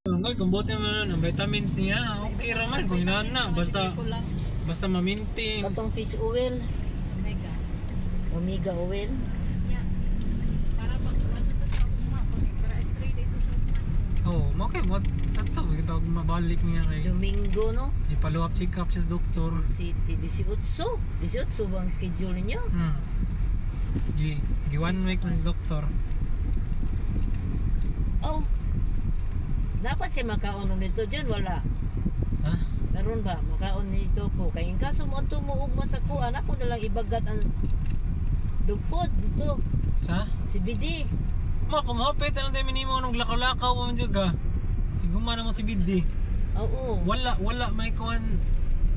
Hanggang kung buti naman ang vitamins niya, okay raman kung inaan na. Basta ma-maintain. Katong fish oil. Omega oil. Para pag ano to sa ugma, para x-ray dito sa ugma. Oh, okay mo. Tato, kita mabalik niya kay. Domingo, no? I-follow up check up sa doktor. City 18 bang schedule niyo? Gi 1 week ng doktor. Oh. Dapat siya makaon nito dyan, wala. Ha? Karon ba makaon nito ko kay in kaso mo tumuog sa kuan ako na lang ibagat ang dog food dito. Sa? Si Bidi. Ma, kumapit ang dami nimo nung lakaw-lakaw mo man ka. Igumana mo si Bidi. Oo. Wala may kuan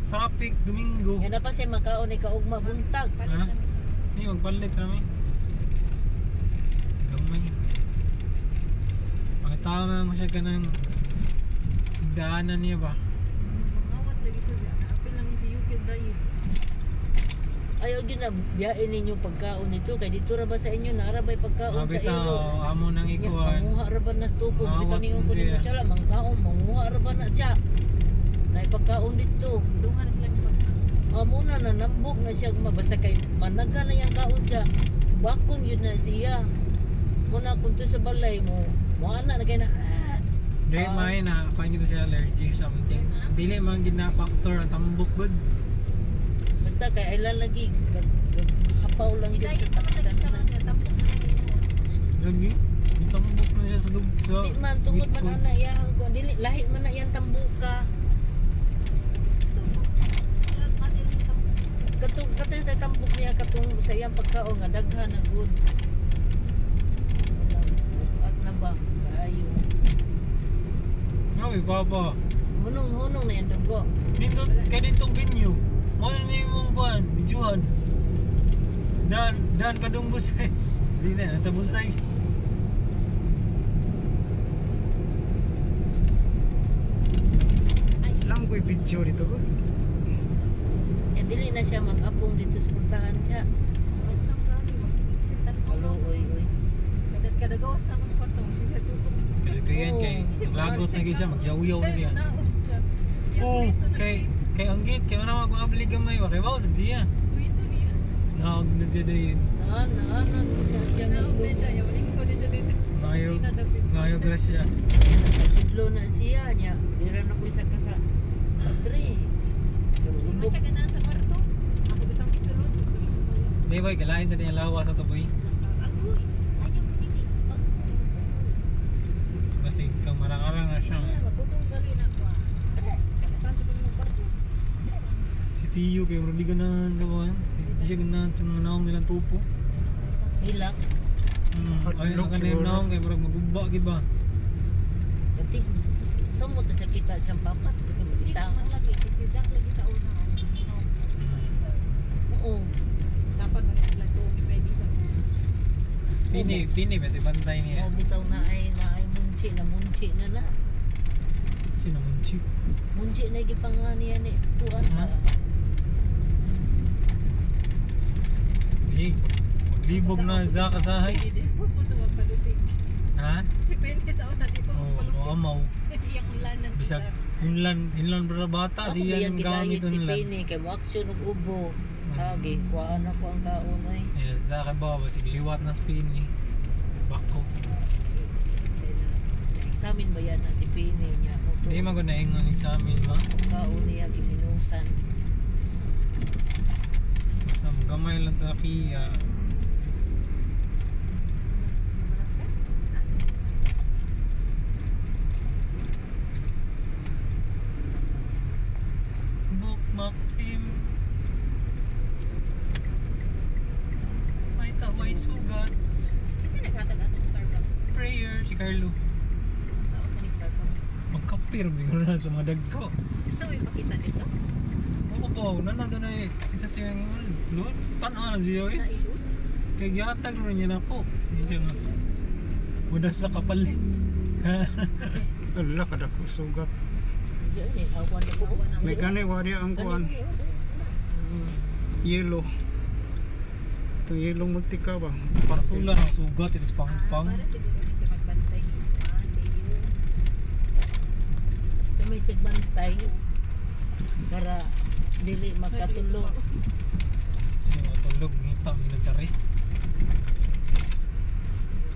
traffic Domingo. Yan na pa siya makaon ni kaugma buntag. Ha? Di magpalit rami. Gamay. Pagkatama mo siya kanang daanan niya ba? Mangawat lagi siya. Apil lang si YouTube dahil. Ayaw din na biyain ninyo pagkaon nito kay dito ra ba sa inyo narabay pagkaon sa ilo. Amo nang ikuan. Manguha ra ba na stupo bitaw Mawat ninyo ko siya. dito sala mangkaon manguha ra ba na siya. Nay pagkaon dito. Dungan na sila yung Amo na nanambok na siya basta kay managa na yang kaon siya. Bakon yun na siya. Muna kung to sa balay mo, ana na kay na Di may na paano ito siya allergy or something. Dili man gid na factor ang tambok good. basta kay ilan lagi hapaw lang yun Hidayat sa naman lagi sa taksan. kanya. Tampok na yun. Lagi. Itambok na siya sa dugto. Di man tungod man ana iyang ko dili lahi man na iyang tambuka. Katong sa tambok niya katong sa iyang pagkaon nga daghan na good. At na ba kayo. Ngawi baba. Hunong na yan dugo. Nindot kay dintong venue. Mo ni mong kuan, bijuhan. Dan kadung busay. Di na natabusay. Lang ko'y video dito ko. Eh dili na siya mag-apong dito sa puntahan siya. Hello, oy. Kadagawas na mo sa kwarto mo siya tutok. Kalagayan kay lagot na gid siya magyaw-yaw na siya. Oh, kay anggit kay mana mag-abli gamay wa kay wow sa siya. Ito niya. Naog na siya dayon. Na siya Naog din siya. Yawaling ko din siya dito. Ngayo grasya. Sidlo na siya niya. Dira na ko isa ka sa tree. Hindi siya ganahan sa kwarto. Ako bitang isulod. Di ba galain sa niya lawas sa tuboy. Agoy. Ayaw ko dito. Basig kang marang-arang na siya. Maputong gali na ko. Kanto ko ng kwarto. Si Tiyo kay murag di ganahan kawan. Di siya ganahan sa mga naong nilang tupo. Hilak. Ay ano kanang naong kay murag magubba gid ba. Dati sumot sa kita sa papat. Dito mo Dito kita. man lagi. Si Jack lagi sa una. Oo. Dapat mo sila ito. Pwede ko. Pini ba bantay niya. Mo bitaw na ay munchi na na. Sino man si? Munchi na gipangani yan eh. Tuan Ha? Eh, maglibog na sa kasahay. Hindi mo po ito magpaluting. Ha? Depende sa una. Di pa Oh, magpaluting. amaw. Iyang ulanan Bisag inlan para bata Ako siya biyang ang gamit ginahit si nila. Pini kay mo aksyon og ubo. Agi, kuhaan ako ang kaon ay. Yes, da kay baba sig liwat na spin ni. Bako. Examine ba yan na si Pini niya? Di man ko na ingon examen ma. Kaon niya giminusan. Sa gamay lang ta kiya. Book Maxim. May taway sugat. Kasi naghatag-atong Starbucks. Prayer si Carlo. Sa opening Starbucks. Magkapir siguro na sa mga dagko. Ito yung pakita dito. Ako po, nanado na eh. Isa tayo yung loon. Tanaw na siya eh. Nailot. Kaya gyatag rin niya na ako. Hindi siya nga. Mudas na kapalit. Ala kada ko sugat. Diyan eh, awan ako. May kanay wari ang kuan. Yellow. Ito yellow multika ba? Parasula ng sugat. Ito pang-pang. Para siguro na siya magbantay. Hindi yun. kagbantay para dili makatulog. Matulog, ngita, minacharis.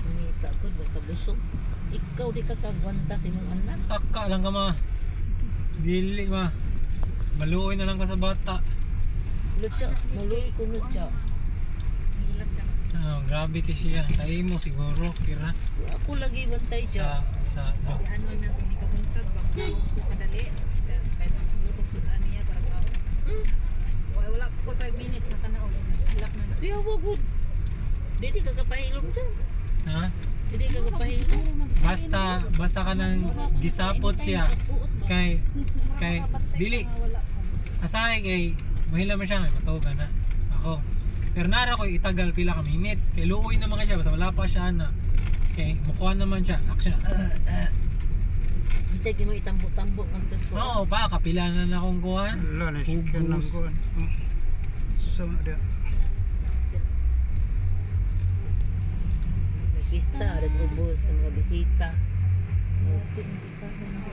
Ngita ko basta busog. Ikaw di ka kagwanta sa imong anak. Taka lang ka ma. Dili ma. Maluoy na lang ka sa bata. Lutya, maluoy ko lutya. Hilak siya. Grabe kasi siya. Sa imo siguro, kira. Ako lagi bantay siya. Sa Di ano na hindi ka buntag ba? Ko kadali. Kahit maglutok sudan niya para ka. Wala ko 5 minutes na tanaw. Hilak na na. Pero wag. Dili ka kapahilom dyan. ha? Dili ka kapahilom. Basta ka nang gisapot siya. Kay dili. Wala. Asahay kay mahila man siya, matuga na. Ako. Pero nara ko itagal pila ka minutes. Kay luoy naman ka siya, basta wala pa siya na. Kay mukha naman siya. Action. Sige mo itambok-tambok ang tos ko. Oo pa, kapila na akong kuhan. Wala na sikyan ng Ubus. kuhan. So na dia. Pista, alas ubos ng mga bisita.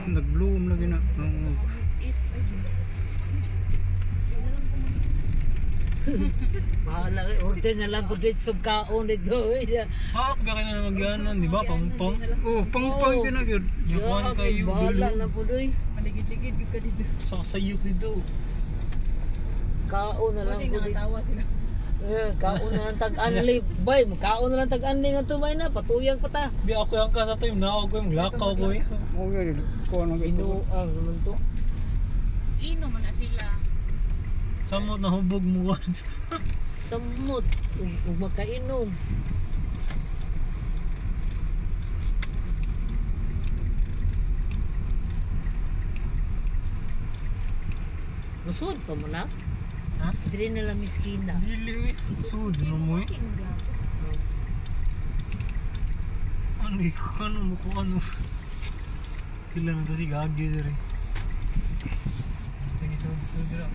Nag-bloom lagi na. Bahala kay order na lang ko dito sa kaon dito. Hawak ba kayo na magyanan, di ba? Pangpong. Oh, pang-pang din na yun. Yakuan kayo Bahala na dulo. po doy. Maligid-ligid ka dito. Sasayop dito. Kaon na lang Kasi ko dito. nakatawa sila. Kaon na lang tag-anli. Bay, kaon na lang tag-anli nga to bay na. Patuyang pa ta. Di ako yung kasa to, yung naog ko yung lakaw ko eh. Oh, yun. Kuhan ang ito. Inuang naman to. Ino man na sila. Samot na hubog mo. Samot. Ug makainom. Musud pa mo na? Ha? Dili na lang miskina. Dili eh. Sud mo mo eh. Ano ikaw ka ano mo kung ano. Pila na to si Gagi diri. Sige, sud dira.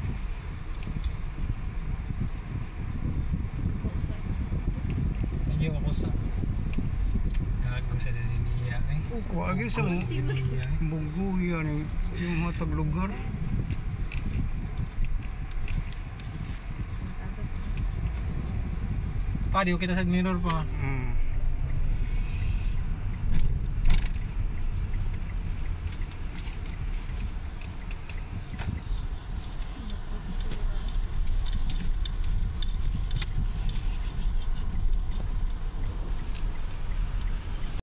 Ayaw ako sa gago sa Daninia eh. Wagi sa mo. Daninia eh. Buguya ni yung hatag lugar. Pa, di ko kita sa mirror pa. Hmm.